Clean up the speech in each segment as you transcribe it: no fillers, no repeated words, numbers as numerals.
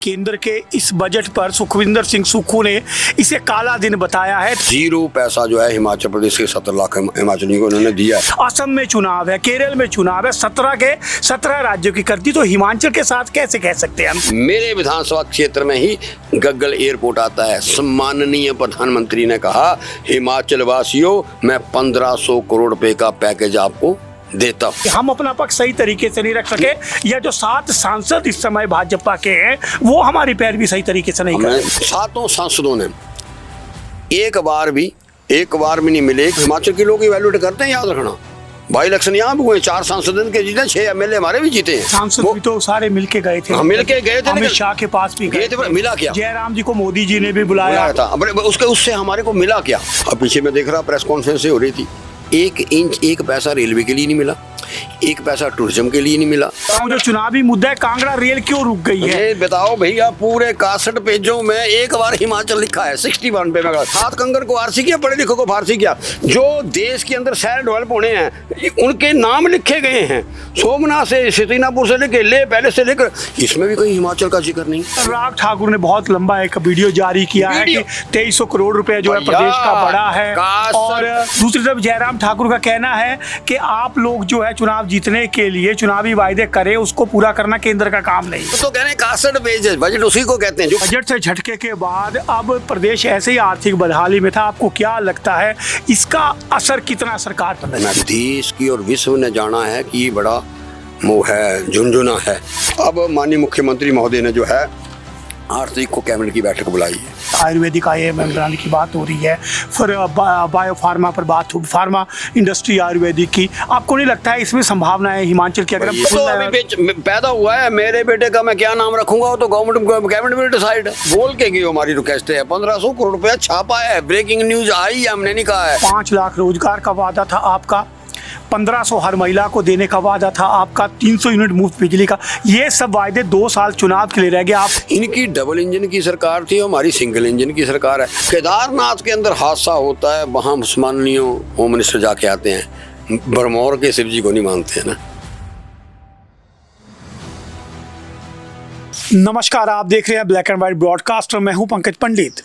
केंद्र के इस बजट पर सुखविंदर सिंह सुक्खू ने इसे काला दिन बताया है। 0 पैसा जो है हिमाचल प्रदेश के 17 लाख हिमाचलियों को उन्होंने दिया है। असम में चुनाव है, केरल में चुनाव है, 17 के 17 राज्यों की करती, तो हिमाचल के साथ कैसे कह सकते हैं हम। मेरे विधानसभा क्षेत्र में ही गग्गल एयरपोर्ट आता है। सम्माननीय प्रधानमंत्री ने कहा, हिमाचल वासियों मैं 1500 करोड़ रुपए का पैकेज आपको देता हूं। हम अपना पक्ष सही तरीके से नहीं रख सके, या जो 7 सांसद इस समय भाजपा के हैं वो हमारी पैरवी सही तरीके से नहीं कर रहे। 7 सांसदों ने एक बार भी नहीं मिले। हिमाचल के लोग इवैल्यूएट करते हैं, याद रखना। भाई इलेक्शन यहाँ भी हुए, 4 सांसद के जीते, 6 एमएलए हमारे भी जीते हैं। सांसद भी तो सारे मिलके गए थे। मिलके गए थे, अमित शाह के पास भी गए थे। मिला क्या? जयराम जी को मोदी जी ने भी बुलाया था। उससे हमारे को मिला क्या? अब पीछे में देख रहा प्रेस कॉन्फ्रेंस हो रही थी, 1 इंच 1 पैसा रेलवे के लिए नहीं मिला, 1 पैसा टूरिज्म के लिए नहीं मिला। जो चुनावी मुद्दा है, कांगड़ा रेल क्यों रुक गई है? बताओ भैया, पूरे 61 पेजों में एक बार हिमाचल लिखा है। 61 पे में 7 कंगर को आरसी किया, पढ़े लिखों को फारसी किया। जो देश के अंदर शहर डेवलप होने हैं उनके नाम लिखे गए हैं, सोमनाथ से सिटीनापुर से लेकर ले पहले से लेकर, इसमें भी कहीं हिमाचल का जिक्र नहीं। अनुराग ठाकुर ने बहुत लंबा एक वीडियो जारी किया है कि 2300 करोड़ रुपए जो है प्रदेश का बड़ा है। और दूसरी तरफ जयराम ठाकुर का कहना है कि आप लोग जो है चुनाव जीतने के लिए चुनावी वायदे करें, उसको पूरा करना केंद्र का काम नहीं। तो कहने 61 पेज बजट उसी को कहते हैं। जो बजट से झटके के बाद अब प्रदेश ऐसे ही आर्थिक बदहाली में था। आपको क्या लगता है इसका असर कितना सरकार पर है? देश की और विश्व ने जाना है कि ये बड़ा मोह है, झुनझुना है। अब माननीय मुख्यमंत्री महोदय ने जो है 8 तारीख को कैबिनेट की बैठक बुलाई है। आयुर्वेदिक IIM बनाने की बात हो रही है, फिर बायो फार्मा पर बात हो, फार्मा इंडस्ट्री आयुर्वेदिक की। आपको नहीं लगता है इसमें संभावना है हिमाचल की? अगर तो अभी पैदा हुआ है, मेरे बेटे का मैं क्या नाम रखूंगा वो तो गवर्नमेंट कैबिनेट में डिसाइड है। बोल के गई हमारी रिक्वेस्ट है। 1500 करोड़ रुपया छापा है, ब्रेकिंग न्यूज आई है, हमने नहीं कहा है। 5 लाख रोजगार का वादा था आपका, 1500 हर महिला को देने का वादा था आपका, 300 यूनिट मुफ्त बिजली का। ये सब वायदे 2 साल चुनाव के लिए रह गए। आप इनकी डबल इंजन की सरकार थी, हमारी सिंगल इंजन की सरकार है। केदारनाथ के अंदर हादसा होता है, वहाँ माननीय होम मिनिस्टर जाके आते हैं, भरमौर के शिव जी को नहीं मानते हैं ना। नमस्कार, आप देख रहे हैं ब्लैक एंड व्हाइट ब्रॉडकास्ट और मैं हूं पंकज पंडित।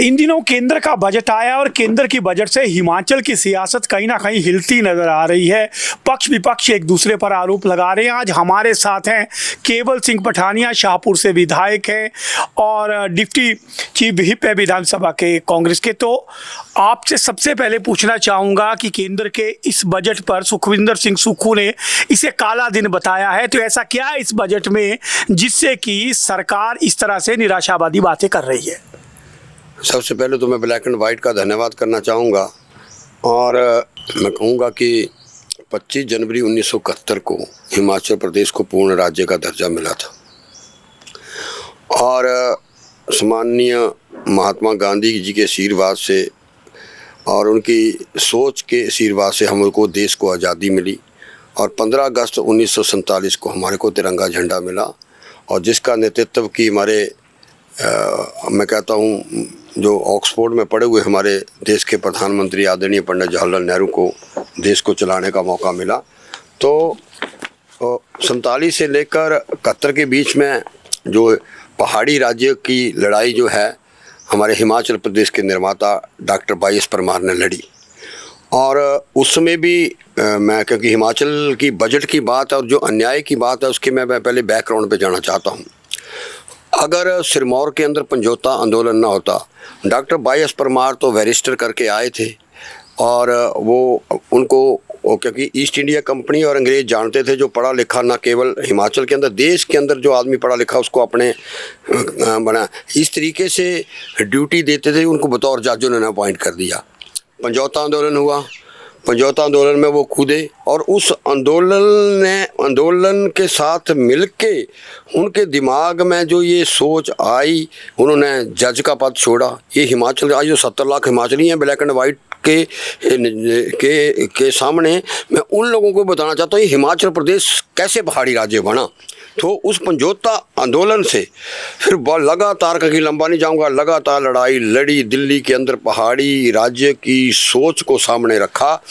इन दिनों केंद्र का बजट आया और केंद्र की बजट से हिमाचल की सियासत कहीं ना कहीं हिलती नजर आ रही है। पक्ष विपक्ष एक दूसरे पर आरोप लगा रहे हैं। आज हमारे साथ हैं केवल सिंह पठानिया, शाहपुर से विधायक हैं और डिप्टी चीफ व्हिप है विधानसभा के कांग्रेस के। तो आपसे सबसे पहले पूछना चाहूँगा कि केंद्र के इस बजट पर सुखविंदर सिंह सुक्खू ने इसे काला दिन बताया है, तो ऐसा क्या है इस बजट में जिससे कि सरकार इस तरह से निराशावादी बातें कर रही है? सबसे पहले तो मैं ब्लैक एंड वाइट का धन्यवाद करना चाहूँगा और मैं कहूँगा कि 25 जनवरी 1971 को हिमाचल प्रदेश को पूर्ण राज्य का दर्जा मिला था और सम्माननीय महात्मा गांधी जी के आशीर्वाद से और उनकी सोच के आशीर्वाद से हमको देश को आज़ादी मिली और 15 अगस्त 1947 को हमारे को तिरंगा झंडा मिला और जिसका नेतृत्व की हमारे मैं कहता हूँ जो ऑक्सफोर्ड में पढ़े हुए हमारे देश के प्रधानमंत्री आदरणीय पंडित जवाहरलाल नेहरू को देश को चलाने का मौका मिला। तो 47 से लेकर 71 के बीच में जो पहाड़ी राज्य की लड़ाई जो है हमारे हिमाचल प्रदेश के निर्माता डॉक्टर YS परमार ने लड़ी और उस समय भी मैं क्योंकि हिमाचल की बजट की बात और जो अन्याय की बात है उसके मैं पहले बैकग्राउंड पे जाना चाहता हूँ। अगर सिरमौर के अंदर पंजोता आंदोलन ना होता, डॉक्टर YS परमार तो बैरिस्टर करके आए थे और वो उनको क्योंकि ईस्ट इंडिया कंपनी और अंग्रेज़ जानते थे जो पढ़ा लिखा ना केवल हिमाचल के अंदर, देश के अंदर जो आदमी पढ़ा लिखा उसको अपने बना इस तरीके से ड्यूटी देते थे, उनको बतौर जज उन्होंने अपॉइंट कर दिया। पंजोता आंदोलन हुआ, पंजोता आंदोलन में वो कूदे और उस आंदोलन के साथ मिलके उनके दिमाग में जो ये सोच आई, उन्होंने जज का पद छोड़ा। ये हिमाचल आज जो 70 लाख हिमाचली हैं ब्लैक एंड वाइट के सामने मैं उन लोगों को बताना चाहता हूँ हिमाचल प्रदेश कैसे पहाड़ी राज्य बना। तो उस पंजोता आंदोलन से फिर लगातार, कहीं लंबा नहीं जाऊंगा, लगातार लड़ाई लड़ी, दिल्ली के अंदर पहाड़ी राज्य की सोच को सामने रखा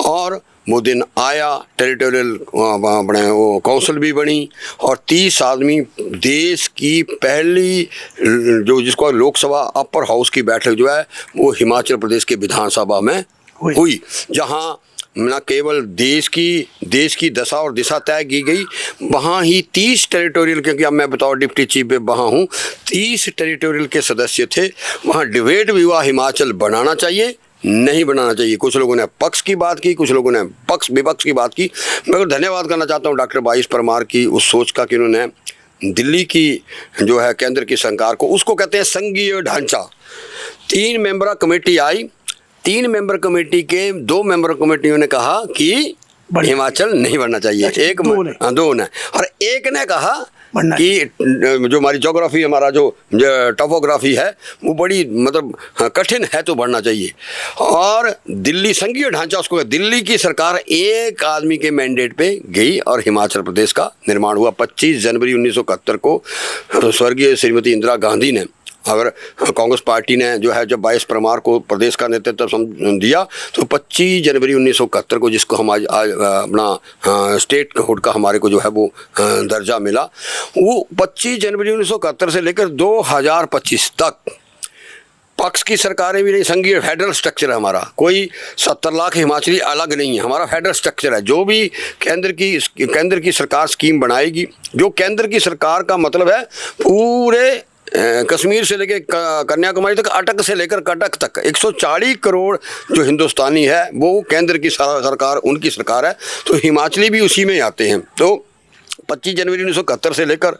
और वो दिन आया, टेरिटोरियल अपने वो काउंसिल भी बनी और 30 आदमी, देश की पहली जो जिसको लोकसभा अपर हाउस की बैठक जो है वो हिमाचल प्रदेश के विधानसभा में हुई, जहाँ न केवल देश की दशा और दिशा तय की गई, वहाँ ही 30 टेरिटोरियल, क्योंकि अब मैं बताओ डिप्टी चीफ पे वहाँ हूँ, 30 टेरिटोरियल के सदस्य थे। वहाँ डिबेट भी हुआ, हिमाचल बनाना चाहिए नहीं बनाना चाहिए। कुछ लोगों ने पक्ष की बात की, कुछ लोगों ने पक्ष विपक्ष की बात की। मैं धन्यवाद करना चाहता हूँ डॉक्टर बाईस परमार की उस सोच का कि उन्होंने दिल्ली की जो है केंद्र की सरकार को, उसको कहते हैं संघीय ढांचा, 3 मेंबर कमेटी आई, 3 मेंबर कमेटी के 2 मेंबर कमेटियों ने कहा कि हिमाचल नहीं बनना चाहिए, दो ने और एक ने कहा कि जो हमारी ज्योग्राफी, हमारा जो टोपोग्राफी है वो बड़ी मतलब कठिन है तो बढ़ना चाहिए। और दिल्ली संघीय ढांचा, उसको दिल्ली की सरकार एक आदमी के मैंडेट पे गई और हिमाचल प्रदेश का निर्माण हुआ। 25 जनवरी 1971 को स्वर्गीय श्रीमती इंदिरा गांधी ने, अगर कांग्रेस पार्टी ने जो है जब बाईस परमार को प्रदेश का नेतृत्व दिया तो 25 जनवरी 1971 को, जिसको हम आज अपना स्टेट हुड का हमारे को जो है वो दर्जा मिला, वो 25 जनवरी 1971 से लेकर 2025 तक पक्ष की सरकारें भी नहीं, संघीय फेडरल स्ट्रक्चर है हमारा, कोई 70 लाख हिमाचली अलग नहीं है, हमारा फेडरल स्ट्रक्चर है। जो भी केंद्र की सरकार स्कीम बनाएगी, जो केंद्र की सरकार का मतलब है पूरे कश्मीर से लेकर कन्याकुमारी तक, अटक से लेकर कटक तक 140 करोड़ जो हिंदुस्तानी है वो केंद्र की सरकार, उनकी सरकार है, तो हिमाचली भी उसी में आते हैं। तो 25 जनवरी 1971 से लेकर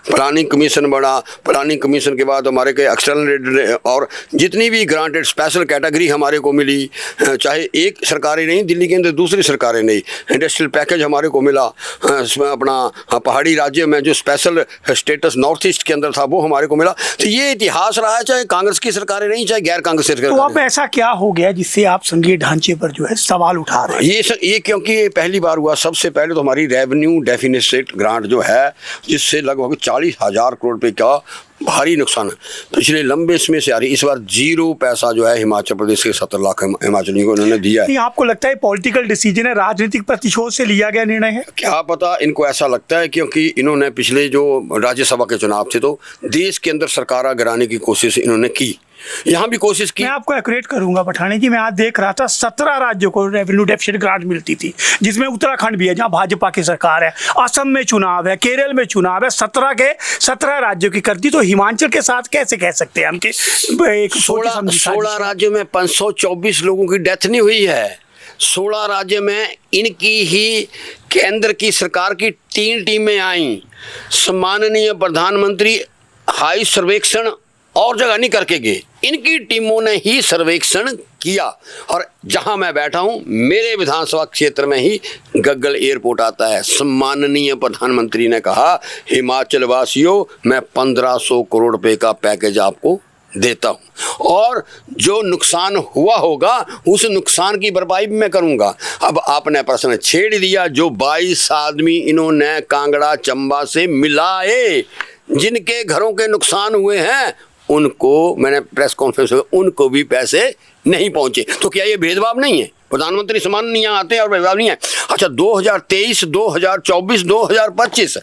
प्लानिंग कमीशन बना, प्लानिंग कमीशन के बाद हमारे के एक्सटर्नल और जितनी भी ग्रांटेड स्पेशल कैटेगरी हमारे को मिली, चाहे एक सरकारें नहीं, दिल्ली के अंदर दूसरी सरकारें नहीं, इंडस्ट्रियल पैकेज हमारे को मिला, अपना पहाड़ी राज्य में जो स्पेशल स्टेटस नॉर्थ ईस्ट के अंदर था वो हमारे को मिला। तो ये इतिहास रहा है, चाहे कांग्रेस की सरकारें नहीं, चाहे गैर कांग्रेस सरकार। तो अब ऐसा क्या हो गया जिससे आप संघीय ढांचे पर जो है सवाल उठा रहे हैं? ये क्योंकि ये पहली बार हुआ। सबसे पहले तो हमारी रेवेन्यू डेफिसिट ग्रांट जो है, जिससे लगभग 40,000 करोड़ रुपए का भारी नुकसान है, पिछले लंबे समय से आ रही। इस बार 0 पैसा जो है हिमाचल प्रदेश के 70 लाख हिमाचलियों को उन्होंने दिया है। आपको लगता है पॉलिटिकल डिसीजन है, राजनीतिक प्रतिशोध से लिया गया निर्णय है? क्या पता, इनको ऐसा लगता है क्योंकि इन्होंने पिछले जो राज्यसभा के चुनाव थे तो देश के अंदर सरकार गिराने की कोशिश इन्होंने की, यहाँ भी कोशिश की। मैं आपको एक्यूरेट करूंगा पठानी जी, मैं आज देख रहा था 17 राज्यों को रेवेन्यू डेफिसिट ग्रांट मिलती थी, जिसमें उत्तराखंड भी है जहां भाजपा की सरकार है, असम में चुनाव है, केरल में चुनाव है, 17 के 17 राज्यों की कर दी। तो हिमाचल के साथ कैसे कह सकते हैं हम कि 16 राज्यों में 524 लोगों की डेथ नहीं हुई है। 16 राज्य में इनकी ही केंद्र की सरकार की 3 टीमें आई, सम्माननीय प्रधानमंत्री हाई सर्वेक्षण और जगह नहीं करके गए, इनकी टीमों ने ही सर्वेक्षण किया। और जहां मैं बैठा हूं मेरे विधानसभा क्षेत्र में ही गग्गल एयरपोर्ट आता है। सम्माननीय प्रधानमंत्री ने कहा, हिमाचल वासियों मैं 1500 करोड़ रुपए का पैकेज आपको देता हूं और जो नुकसान हुआ होगा उस नुकसान की भरपाई भी मैं करूंगा। अब आपने प्रश्न छेड़ दिया, जो 22 आदमी इन्होंने कांगड़ा चंबा से मिलाए, जिनके घरों के नुकसान हुए हैं, उनको मैंने प्रेस कॉन्फ्रेंस में, उनको भी पैसे नहीं पहुंचे। तो क्या ये भेदभाव नहीं है? प्रधानमंत्री समान नहीं आते और भेदभाव नहीं है? अच्छा, 2023, 2024, 2025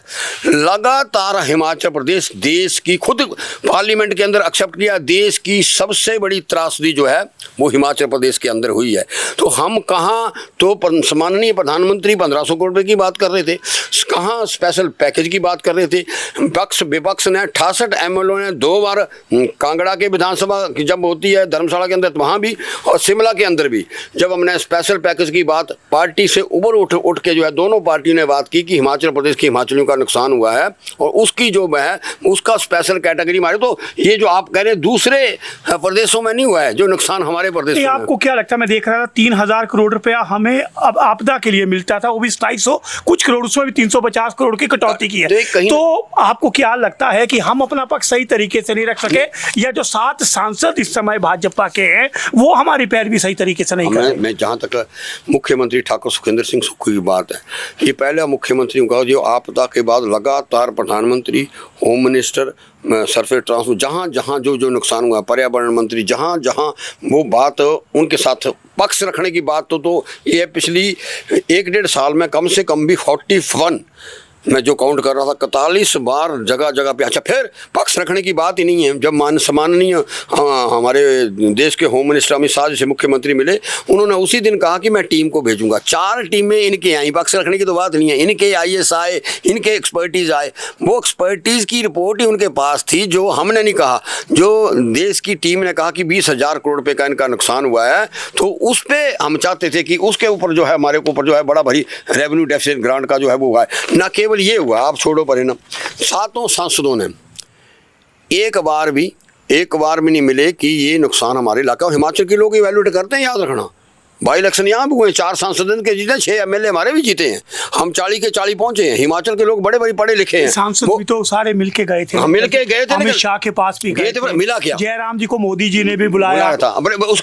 लगातार हिमाचल प्रदेश देश की, खुद पार्लियामेंट के अंदर एक्सेप्ट किया, देश की सबसे बड़ी त्रासदी जो है वो हिमाचल प्रदेश के अंदर हुई है। तो हम कहाँ तो सम्माननीय प्रधानमंत्री 1500 करोड़ रुपए की बात कर रहे थे, कहाँ स्पेशल पैकेज की बात कर रहे थे। पक्ष विपक्ष ने 68 एमएलओ ने 2 बार कांगड़ा के विधानसभा जब होती है धर्मशाला के अंदर, तो वहाँ भी और शिमला के अंदर भी जब हमने स्पेशल पैकेज की बात पार्टी से ऊपर उठ के जो है दोनों पार्टियों ने बात की कि हिमाचल प्रदेश के हिमाचलियों का नुकसान हुआ है और उसकी जो है उसका स्पेशल कैटेगरी मारे। तो ये जो आप कह रहे हैं दूसरे प्रदेशों में नहीं हुआ है जो नुकसान हमारे प्रदेश में। आपको क्या लगता है, मैं देख रहा था 3000 करोड़ रुपया हमें अब आपदा के लिए मिलता था, वो भी 250 कुछ करोड़, उसमें भी 350 करोड़ की कटौती की है। तो आपको क्या लगता है कि हम अपना पक्ष सही तरीके से नहीं रख सके, या जो 7 सांसद इस समय भाजपा के हैं वो हमारी पैरवी सही तरीके से नहीं कर रहे? मैं जहाँ तक मुख्यमंत्री ठाकुर सुखविंदर सिंह सुक्खू की बात है, ये पहला मुख्यमंत्री का जो आपदा के बाद लगातार प्रधानमंत्री, होम मिनिस्टर, सरफेस ट्रांसपोर्ट, जहाँ जहाँ जो नुकसान हुआ, पर्यावरण मंत्री, जहाँ जहाँ वो बात उनके साथ पक्ष रखने की बात तो ये पिछली 1-1.5 साल में कम से कम भी 41, मैं जो काउंट कर रहा था, 41 बार जगह जगह पे। अच्छा, फिर पक्ष रखने की बात ही नहीं है। जब सम्माननीय हमारे देश के होम मिनिस्टर अमित शाह जैसे मुख्यमंत्री मिले, उन्होंने उसी दिन कहा कि मैं टीम को भेजूंगा। 4 टीमें इनके आई, पक्ष रखने की तो बात नहीं है। इनके IAS आए, इनके एक्सपर्टीज़ आए, वो एक्सपर्टीज़ की रिपोर्ट ही उनके पास थी, जो हमने नहीं कहा। जो देश की टीम ने कहा कि 20,000 करोड़ रुपये का इनका नुकसान हुआ है, तो उस पर हम चाहते थे कि उसके ऊपर जो है, हमारे ऊपर जो है बड़ा भारी रेवेन्यू डेफिसिट ग्रांट का जो है वो हुआ है। ना केवल ये हुआ, आप छोड़ो परिणाम, 7 सांसदों ने एक बार भी नहीं मिले कि ये नुकसान हमारे इलाका, और हिमाचल के लोग इवैल्यूएट करते हैं, याद रखना। बाई इलेक्शन यहाँ भी हुए, 4 सांसद के जीते, 6 MLA हमारे भी जीते हैं, हम 40 के 40 पहुंचे हैं। हिमाचल के लोग बड़े बड़े पढ़े लिखे हैं, सांसद भी तो सारे मिलके गए थे। मिलके गए थे, अमित शाह के पास भी गए थे। मिला क्या? जयराम जी को मोदी जी ने भी बुलाया था।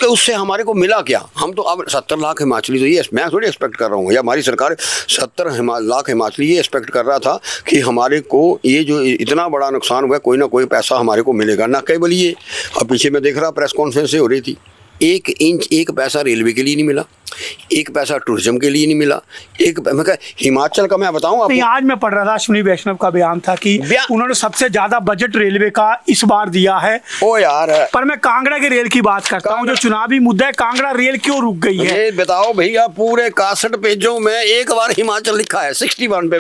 उससे हमारे को मिला क्या? हम तो अब 70 लाख हिमाचली, तो ये मैं थोड़ी एक्सपेक्ट कर रहा हूँ, या हमारी सरकार 70 लाख हिमाचली ये एक्सपेक्ट कर रहा था कि हमारे को ये जो इतना बड़ा नुकसान हुआ, कोई ना कोई पैसा हमारे को मिलेगा। ना केवल ये, अब पीछे में देख रहा प्रेस कॉन्फ्रेंस हो रही थी, 1 इंच 1 पैसा रेलवे के लिए नहीं मिला, 1 पैसा टूरिज्म के लिए नहीं मिला। हिमाचल का मैं बताऊं आपको, आज मैं पढ़ रहा था, अश्विनी वैष्णव का बयान था कि उन्होंने सबसे ज्यादा बजट रेलवे का इस बार दिया है। ओ यार, पर मैं कांगड़ा के रेल की बात करता हूं, जो चुनावी मुद्दा है, कांगड़ा रेल क्यों रुक गई है? ये बताओ भैया, पूरे 61 पेजों में एक बार हिमाचल लिखा है, 61 पे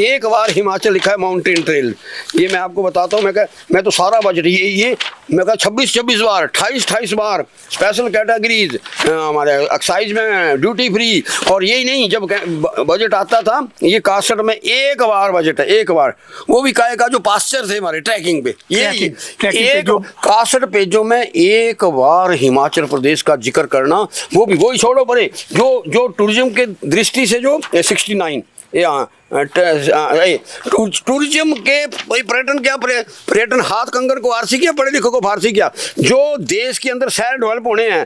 एक बार हिमाचल लिखा है, माउंटेन ट्रेल। ये मैं आपको बताता हूँ, मैं तो सारा बजट ये मैं 26 बार, 28 बार स्पेशल कैटेगरीज, हमारे एक्साइज में ड्यूटी फ्री, और यही नहीं, जब बजट आता था ये 61 में एक बार बजट है, एक बार, वो भी का जो पास्चर थे हमारे ट्रैकिंग पे, ये 61 पेजों में एक बार हिमाचल प्रदेश का जिक्र करना, वो भी वही छोड़ो परे, जो टूरिज्म के दृष्टि से जो 69 टूरिज्म के पर्यटन, क्या पर्यटन हाथ कंगन को आरसी किया, पढ़े लिखों को फारसी किया, जो देश के अंदर शहर डेवलप होने हैं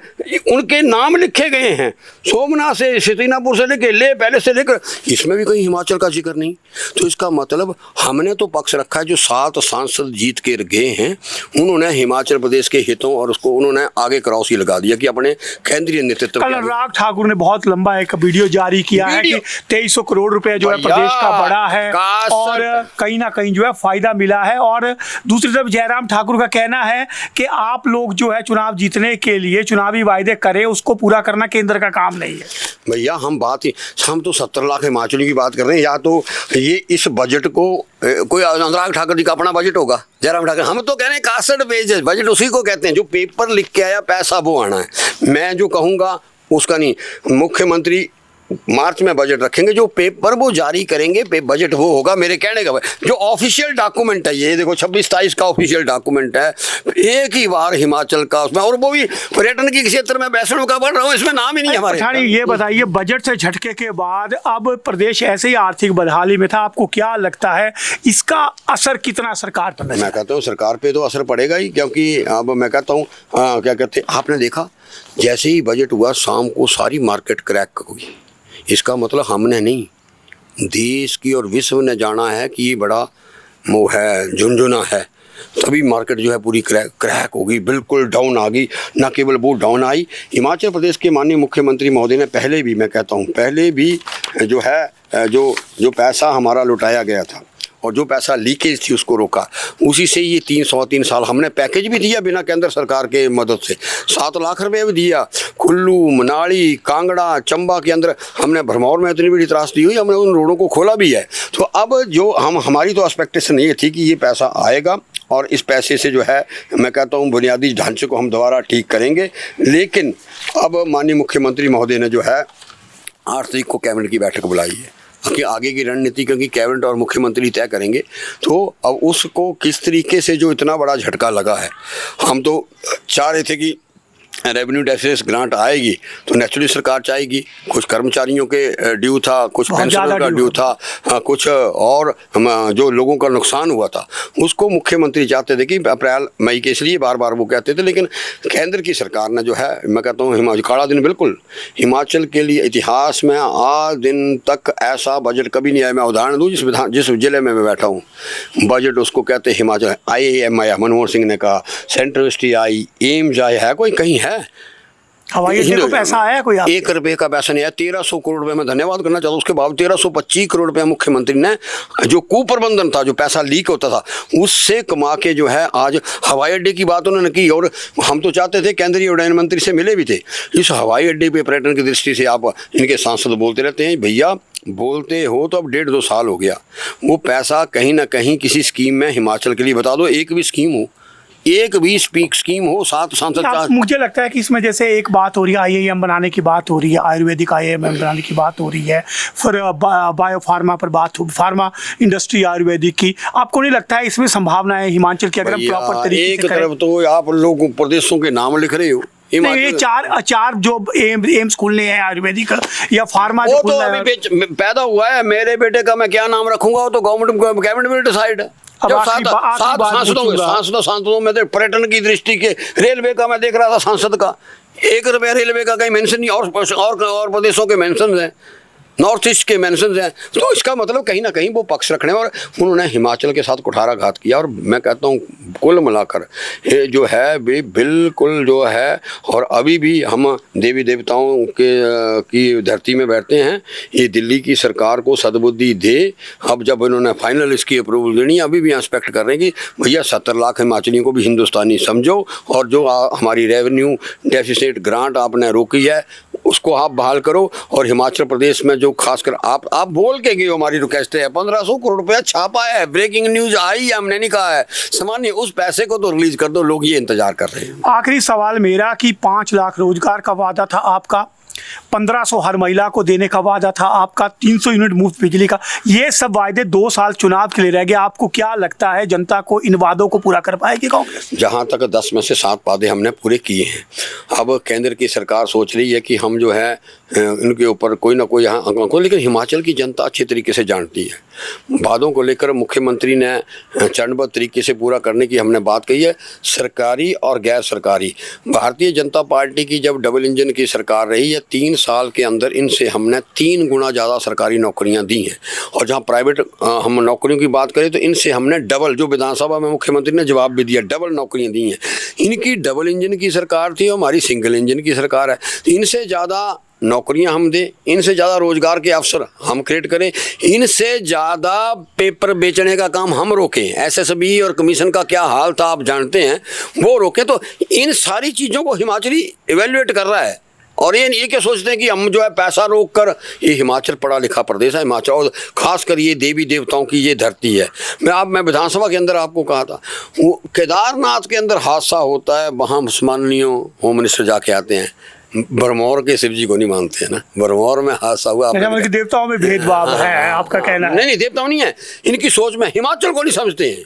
उनके नाम लिखे गए हैं, सोमनाथ से शतीनापुर से लेकर ले पहले से लेकर, इसमें भी कहीं हिमाचल का जिक्र नहीं। तो इसका मतलब हमने तो पक्ष रखा है, जो 7 सांसद जीत के गए हैं उन्होंने हिमाचल प्रदेश के हितों और उसको उन्होंने आगे क्रॉस ही लगा दिया कि अपने केंद्रीय नेतृत्व। कल अनुराग ठाकुर ने बहुत लंबा एक वीडियो जारी किया है कि 2300 करोड़ रुपए जो है प्रदेश का बड़ा है, और कहीं ना कहीं जो है फायदा मिला है। और दूसरी तरफ जयराम ठाकुर का कहना है कि आप लोग जो है चुनाव जीतने के लिए चुनावी वायदे करें, उसको पूरा करना केंद्र का काम नहीं है। भैया हम तो 70 लाख हिमाचली की बात कर रहे हैं, या तो ये इस बजट को कोई अनुराग ठाकुर जी का अपना बजट होगा, जयराम ठाकुर, हम तो कह रहे हैं 61 पेज बजट उसी को कहते हैं, जो पेपर लिख के आया पैसा वो आना है। मैं जो कहूँगा उसका नहीं, मुख्यमंत्री मार्च में बजट रखेंगे, जो पेपर वो जारी करेंगे बजट वो होगा। मेरे कहने का जो ऑफिशियल डॉक्यूमेंट है, ये देखो 26-27 का ऑफिशियल डॉक्यूमेंट है, एक ही बार हिमाचल का उसमें, और वो भी पर्यटन के क्षेत्र में वैष्णव का बढ़ रहा हूँ, इसमें नाम ही नहीं हमारे। ये बताइए, बजट से झटके के बाद अब प्रदेश ऐसे ही आर्थिक बदहाली में था, आपको क्या लगता है इसका असर कितना सरकार पर? मैं कहता हूँ सरकार पे तो असर पड़ेगा ही, क्योंकि अब मैं कहता हूँ क्या कहते, आपने देखा जैसे ही बजट हुआ शाम को सारी मार्केट क्रैक हुई। इसका मतलब हमने नहीं, देश की और विश्व ने जाना है कि ये बड़ा वो है, झुनझुना है, तभी मार्केट जो है पूरी क्रैक होगी, बिल्कुल डाउन आ गई। ना केवल वो डाउन आई, हिमाचल प्रदेश के माननीय मुख्यमंत्री महोदय ने पहले भी, मैं कहता हूँ पहले भी जो है जो पैसा हमारा लुटाया गया था और जो पैसा लीकेज थी उसको रोका, उसी से ये 3 साल हमने पैकेज भी दिया बिना केंद्र सरकार के मदद से, 7 लाख रुपये भी दिया। कुल्लू, मनाली, कांगड़ा, चंबा के अंदर हमने भरमौर में इतनी बड़ी त्रासदी हुई, हमने उन रोडों को खोला भी है। तो अब जो हमारी तो एक्सपेक्टेशन ये थी कि ये पैसा आएगा और इस पैसे से जो है मैं कहता हूँ बुनियादी ढांचे को हम दोबारा ठीक करेंगे। लेकिन अब माननीय मुख्यमंत्री महोदय ने जो है 8 तारीख को कैबिनेट की बैठक बुलाई है कि आगे की रणनीति, क्योंकि कैबिनेट और मुख्यमंत्री तय करेंगे। तो अब उसको किस तरीके से जो इतना बड़ा झटका लगा है, हम तो चाह रहे थे कि रेवेन्यू डेफिसिट ग्रांट आएगी तो नेचुरली सरकार चाहेगी। कुछ कर्मचारियों के ड्यू था, कुछ पेंशनर का ड्यू था, कुछ और जो लोगों का नुकसान हुआ था उसको मुख्यमंत्री चाहते थे कि अप्रैल मई के, इसलिए बार बार वो कहते थे। लेकिन केंद्र की सरकार ने जो है, मैं कहता हूँ हिमाचल काला दिन, बिल्कुल हिमाचल के लिए इतिहास में आज दिन तक ऐसा बजट कभी नहीं आया। मैं उदाहरण दूँ, जिस जिले में मैं बैठा हूँ बजट उसको कहते हैं हिमाचल। IIM आया, मनमोहन सिंह ने कहा, सेंट्रल यूनिवर्सिटी आई, एम्स आया है, कोई कहीं है हवाई अड्डे को पैसा आया कोई? 1 रुपये का पैसा नहीं आया। 1300 करोड़ रुपए में धन्यवाद करना चाहता हूँ। उसके बाद 1325 करोड़ रुपया मुख्यमंत्री ने जो कुप्रबंधन था, जो पैसा लीक होता था, उससे कमा के जो है आज हवाई अड्डे की बात उन्होंने की। और हम तो चाहते थे, केंद्रीय उड्डयन मंत्री से मिले भी थे, इस हवाई अड्डे पे पर्यटन की दृष्टि से आप इनके सांसद बोलते रहते हैं, भैया बोलते हो तो अब 1.5-2 साल हो गया, वो पैसा कहीं ना कहीं किसी स्कीम में हिमाचल के लिए बता दो, एक भी स्कीम हो, एक भी स्कीम हो, 7 सांसद। मुझे लगता है कि इसमें जैसे एक बात हो रही है, IIM बनाने की बात हो रही है, आयुर्वेदिक IIM बनाने की बात हो रही है, फिर बायो फार्मा पर बात हो, फार्मा इंडस्ट्री आयुर्वेदिक की, आपको नहीं लगता है इसमें संभावना है हिमाचल की? अगर हम प्रॉपर तरीके से तरफ तो आप लोग प्रदेशों के नाम लिख रहे हो, नहीं, ये चार जो एम्स खुलने हैं आयुर्वेदिक या फार्मा जो तो अभी पैदा हुआ है। मेरे बेटे का मैं क्या नाम रखूंगा, वो तो गवर्नमेंट विल डिसाइड है। सांसदों में तो पर्यटन की दृष्टि के, रेलवे का मैं देख रहा था, सांसद का 1 रुपया रेलवे का कहीं मेंशन नहीं, और प्रदेशों के मेंशन हैं, नॉर्थ ईस्ट के मेंशन हैं। तो इसका मतलब कहीं ना कहीं वो पक्ष रखने, और उन्होंने हिमाचल के साथ कुठाराघात किया। और मैं कहता हूँ कुल मिलाकर ये जो है वे बिल्कुल जो है, और अभी भी हम देवी देवताओं की धरती में बैठते हैं, ये दिल्ली की सरकार को सद्बुद्धि दे। अब जब इन्होंने फाइनल इसकी अप्रूवल देनी, अभी भी एक्सपेक्ट कर रहे हैं कि भैया 70 लाख हिमाचलियों को भी हिंदुस्तानी समझो, और जो हमारी रेवेन्यू डेफिसिट ग्रांट आपने रोकी है उसको आप बहाल करो। और हिमाचल प्रदेश में जो खासकर आप बोल के गए, हमारी रिक्वेस्ट है, 1500 करोड़ रुपया छापा है, ब्रेकिंग न्यूज आई है, हमने नहीं कहा है, सामान्य उस पैसे को तो रिलीज कर दो, लोग ये इंतजार कर रहे हैं। आखिरी सवाल मेरा कि 5 लाख रोजगार का वादा था आपका, 1500 हर महिला को देने का वादा था आपका, 300 यूनिट मुफ्त बिजली का, ये सब वायदे 2 साल चुनाव के लिए रह गए। आपको क्या लगता है जनता को इन वादों को पूरा कर पाएगी कांग्रेस? जहां तक 10 में से 7 वादे हमने पूरे किए हैं। अब केंद्र की सरकार सोच रही है कि हम जो है इनके ऊपर कोई ना कोई यहाँ अंक, लेकिन हिमाचल की जनता अच्छी तरीके से जानती है। वादों को लेकर मुख्यमंत्री ने चरणबद्ध तरीके से पूरा करने की हमने बात कही है। सरकारी और गैर सरकारी, भारतीय जनता पार्टी की जब डबल इंजन की सरकार रही है, 3 साल के अंदर इनसे हमने 3 गुना ज़्यादा सरकारी नौकरियां दी हैं। और जहां प्राइवेट हम नौकरियों की बात करें तो इनसे हमने डबल, जो विधानसभा में मुख्यमंत्री ने जवाब भी दिया, डबल नौकरियां दी हैं। इनकी डबल इंजन की सरकार थी, हमारी सिंगल इंजन की सरकार है। इनसे ज़्यादा नौकरियां हम दें, इनसे ज़्यादा रोजगार के अवसर हम क्रिएट करें, इनसे ज़्यादा पेपर बेचने का काम हम रोकें, SSB और कमीशन का क्या हाल था आप जानते हैं, वो रोकें। तो इन सारी चीज़ों को हिमाचली इवेल्युएट कर रहा है। और ये क्या सोचते हैं कि हम जो है पैसा रोक कर, ये हिमाचल पढ़ा लिखा प्रदेश है, हिमाचल, और खासकर ये देवी देवताओं की ये धरती है। मैं विधानसभा के अंदर आपको कहा था, वो केदारनाथ के अंदर हादसा होता है, वहाँ माननीय होम मिनिस्टर जाके आते हैं, भरमौर के शिव जी को नहीं मानते हैं ना, भरमौर में हादसा हुआ। देवताओं में भेदभाव है आपका कहना है? नहीं, देवताओं नहीं है, इनकी सोच में हिमाचल को नहीं समझते हैं,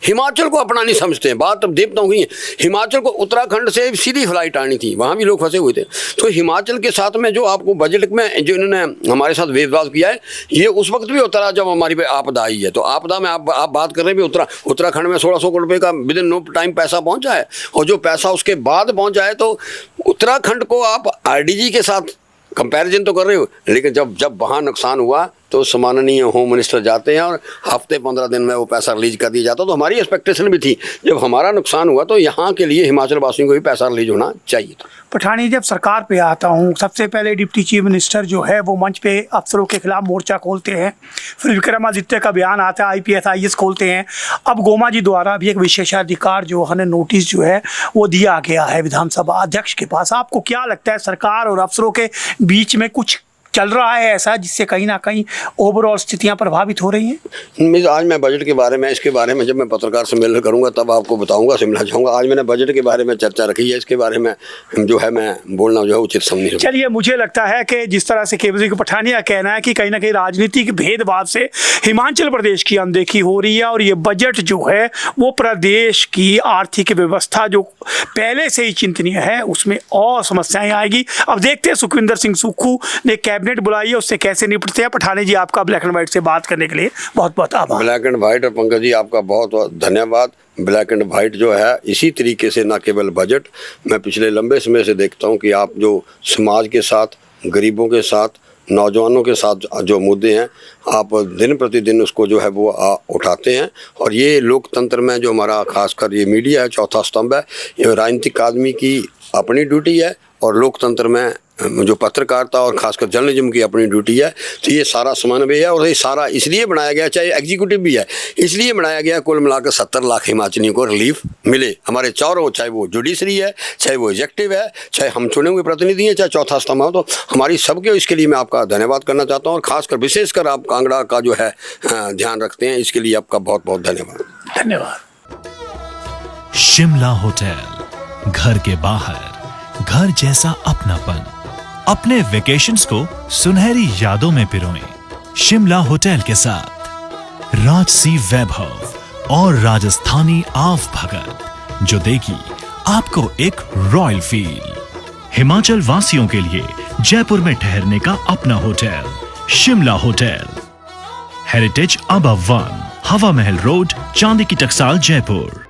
हिमाचल को अपना नहीं समझते हैं। बात अब देवताओं की है। हिमाचल को उत्तराखंड से सीधी फ्लाइट आनी थी, वहाँ भी लोग फंसे हुए थे। तो हिमाचल के साथ में जो आपको बजट में जो इन्होंने हमारे साथ भेदभाव किया है, ये उस वक्त भी होता रहा जब हमारी पे आपदा आई है। तो आपदा में आप बात कर रहे हैं भी उत्तराखंड में 1600 करोड़ रुपये का विद इन नो टाइम पैसा पहुँचा है, और जो पैसा उसके बाद पहुँचा है, तो उत्तराखंड को आप RDG के साथ कंपैरिजन तो कर रहे हो, लेकिन जब वहाँ नुकसान हुआ तो सम्माननीय होम मिनिस्टर जाते हैं और हफ्ते 15 दिन में वो पैसा रिलीज कर दिया जाता। तो हमारी एक्सपेक्टेशन भी थी, जब हमारा नुकसान हुआ तो यहाँ के लिए हिमाचल वासियों को भी पैसा रिलीज होना चाहिए था। पठानी, जब सरकार पे आता हूँ, सबसे पहले डिप्टी चीफ मिनिस्टर जो है वो मंच पे अफसरों के खिलाफ मोर्चा खोलते हैं, फिर विक्रमादित्य का बयान आता है, IPS IAS खोलते हैं। अब गोमा जी द्वारा भी एक विशेषाधिकार जो है नोटिस जो है वो दिया गया है विधानसभा अध्यक्ष के पास। आपको क्या लगता है सरकार और अफसरों के बीच में कुछ चल रहा है ऐसा जिससे कहीं ना कहीं ओवरऑल स्थितियां प्रभावित हो रही हैं? आज मैं बजट के बारे में, इसके बारे में जब मैं पत्रकार सम्मेलन करूंगा तब आपको बताऊंगा, शिमला जाऊंगा। आज मैंने बजट के बारे में चर्चा रखी है, इसके बारे में जो है मैं बोलना जो है उचित समझ। चलिए, मुझे लगता है कि जिस तरह से केवल पठानिया कहना है कि कहीं ना कहीं राजनीतिक भेदभाव से हिमाचल प्रदेश की अनदेखी हो रही है और ये बजट जो है वो प्रदेश की आर्थिक व्यवस्था जो पहले से ही चिंतनीय है उसमें और समस्याएं आएगी। अब देखते हैं सुखविंदर सिंह सुक्खू ने कैबिनेट बुलाई है, उससे कैसे निपटते हैं। पठानी जी, आपका ब्लैक एंड व्हाइट से बात करने के लिए बहुत बहुत आभार। ब्लैक एंड व्हाइट और पंकज जी आपका बहुत बहुत धन्यवाद। ब्लैक एंड व्हाइट जो है इसी तरीके से, न केवल बजट, मैं पिछले लंबे समय से देखता हूं कि आप जो समाज के साथ, गरीबों के साथ, नौजवानों के साथ जो मुद्दे हैं आप दिन प्रतिदिन उसको जो है वो उठाते हैं। और ये लोकतंत्र में जो हमारा खासकर ये मीडिया है, चौथा स्तंभ है, ये राजनीतिक आदमी की अपनी ड्यूटी है और लोकतंत्र में जो पत्रकारिता और खासकर जर्नलिज्म की अपनी ड्यूटी है। तो ये सारा समन्वय है और ये सारा इसलिए बनाया गया, चाहे एग्जीक्यूटिव भी है, इसलिए बनाया गया कुल मिलाकर 70 लाख हिमाचलियों को रिलीफ मिले हमारे चारों, चाहे वो जुडिशरी है, चाहे वो एग्जेक्टिव है, चाहे हम चुने हुए प्रतिनिधि हैं, चाहे चौथा स्तंभ हो। तो हमारी सबके इसके लिए मैं आपका धन्यवाद करना चाहता हूँ और खासकर विशेषकर आप कांगड़ा का जो है ध्यान रखते हैं, इसके लिए आपका बहुत बहुत धन्यवाद। धन्यवाद। शिमला होटल, घर के बाहर घर जैसा अपनापन। अपने वेकेशंस को सुनहरी यादों में पिरोएं शिमला होटल के साथ। राजसी वैभव और राजस्थानी आव भगत जो देगी आपको एक रॉयल फील। हिमाचल वासियों के लिए जयपुर में ठहरने का अपना hotel Shimla hotel. Heritage above 1, हवा महल रोड, चांदी की टकसाल, जयपुर।